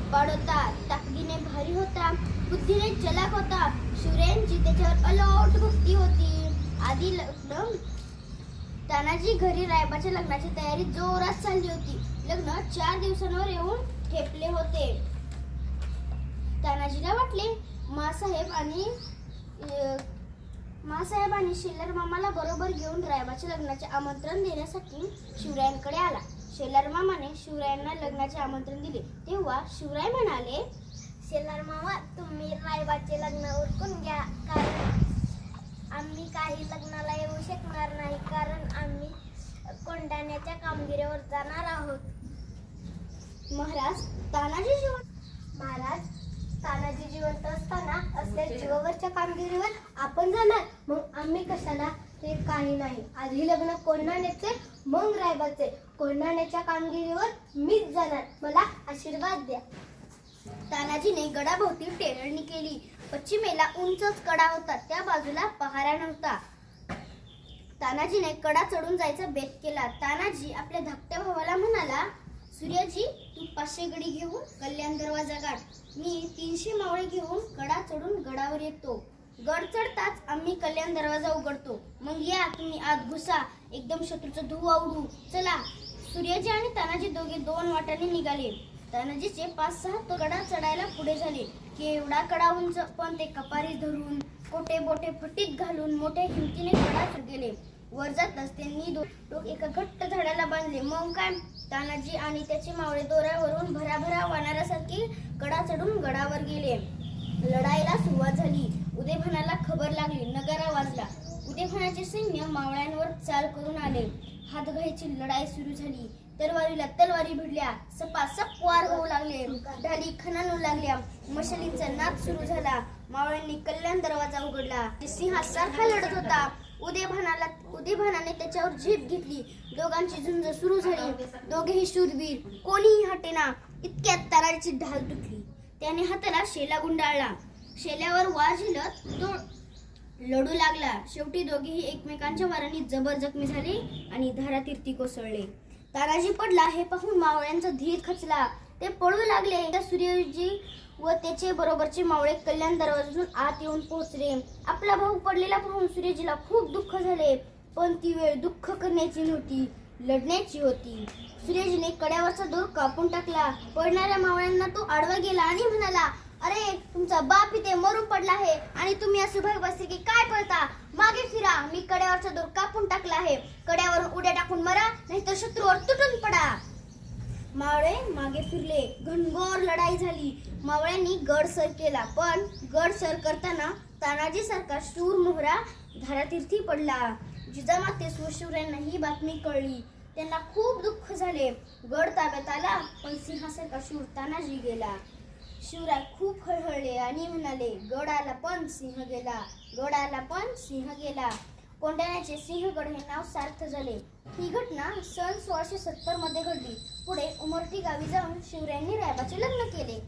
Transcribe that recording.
उत्पाड होता, ताकदीने भारी होता, बुद्धीने चलाक होता. शिवरायांची त्याच्यावर अलोट भक्ती होती. आधी लग्न तानाजी घरी रायबाच्या लग्नाची तयारी जोरात चालली होती. लग्न 4 दिवसांवर येऊन ठेपले होते. तानाजीला वाटले मासाहेब आणि शेलार मामाला बरोबर घेऊन रायबाच्या लग्नाचे आमंत्रण देण्यासाठी शिवरायांकडे आला. शेलार मामाने शिवरायांना लग्नाचे आमंत्रण दिले तेव्हा शिवराय म्हणाले, शेलार मामा, तुम्ही रायबाचे लग्न उरकून घ्या, कारण आम्ही काही लग्नाला येऊ शकणार नाही, कारण आम्ही कोंढाण्याच्या कामगिरीवर जाणार आहोत. महाराज तानाजी जिवंत असताना असल्या जीवावरच्या कामगिरीवर आपण जाणार, मग आम्ही कशाला? ते काही नाही. आधी लग्न कोंढाण्याचे, मग रायबाचे. कोंढाण्याच्या कामगिरीवर मीच जाणार, मला आशीर्वाद द्या. तानाजीने गडाभोवती टेरणी केली. पश्चिमेला उंचच कडा होता, त्या बाजूला पहारा नव्हता. तानाजीने कडा चढून जायचा बेत केला. तानाजी आपल्या धाकट्या भावाला म्हणाला, सूर्याजी, तू 500 गडी घेऊन कल्याण दरवाजा गाठ. मी 300 मावळे घेऊन कडा चढून गडावर येतो. गड चढताच आम्ही कल्याण दरवाजा उघडतो. मग या तुम्ही आत घुसा, एकदम शत्रूचं धुवा उडू. चला. सूर्याजी आणि तानाजी दोघे 2 वाटांनी निघाले. तानाजीचे 5-6 गडा चढायला पुढे झाले. केवढा कडा उंच, पण ते कपारी धरून कोटे बोटे फटीत घालून मोठ्या हिमतीने कडा चढ गेले. वर जाताच त्यांनी डोके एका घट्ट झाडाला बांधले. मग काय, तानाजी आणि त्याचे मावळे दोऱ्यावरून भराभरा वानरासारखी कडा चढून गडावर गेले. लढाईला सुरुवात झाली. उदयभानाला खबर लागली. नगारा वाजला. उदयभानाचे सैन्य मावळ्यांवर चाल करून आले. हातघाईची लढाई सुरू झाली. तलवारीला तलवारी भिडल्या. सपासप वार होऊ लागले. ढाली खणानू लागल्या. मशालींचा नाद सुरू झाला. मावळ्यांनी कल्याण दरवाजा उघडला. सिंहासारखा लढत होता. उदयभानाने त्याच्यावर झेप घेतली. दोघांची झुंज सुरू झाली. दोघेही शूरवीर, कोणीही हटेना. इतक्यात तानाजीची ढाल तुटली. त्याने हाताला शेला गुंडाळला. शेल्यावर वार झेलत तो लढू लागला. शेवटी दोघेही एकमेकांच्या वारांनी जबर जखमी झाले आणि धारातीर्थी कोसळले. तानाजी पडला हे पाहून मावळ्यांचा धीर खचला. ते पळू लागले. सूर्यजी व त्याचे बरोबरचे मावळे कल्याण दरवाजातून आत येऊन पोहोचले. आपला भाऊ पडलेला पाहून सूर्यजीला खूप दुःख झाले. पण ती वेळ दुःख करण्याची नव्हती, लढण्याची होती. सूर्यजीने कड्यावरचा दोर कापून टाकला. पडणाऱ्या मावळ्यांना तो आडवा गेला आणि म्हणाला, अरे, तुमचा बाप इथे मरून पडला आहे आणि तुम्ही असे भय बसले की काय पळता? मागे फिरा. मी कड्यावरचा दोर कापून टाकला आहे. कड्यावरून उड्या टाकून मरा, नाहीतर शत्रूवर तुटून पडा. मावळे मागे फिरले. घनघोर लढाई झाली. मावळ्यांनी गड सर केला, पण गड सर करताना तानाजी सारखा शूर मोहरा धारातीर्थी पडला. जिजामातेस व शिवरायांना ही बातमी कळली. त्यांना खूप दुःख झाले. गड ताब्यात आला, पण सिंहासारखा शूर तानाजी गेला. शिवराय खूप हळहळले आणि म्हणाले, गड आला पण सिंह गेला, गड आला पण सिंह गेला. कोंढाण्याचे सिंहगड हे नाव सार्थ झाले. ही घटना सन 1670 मध्ये घडली. पुढे उमरठी गावी जाऊन शिवरायांनी रायबाचे लग्न केले.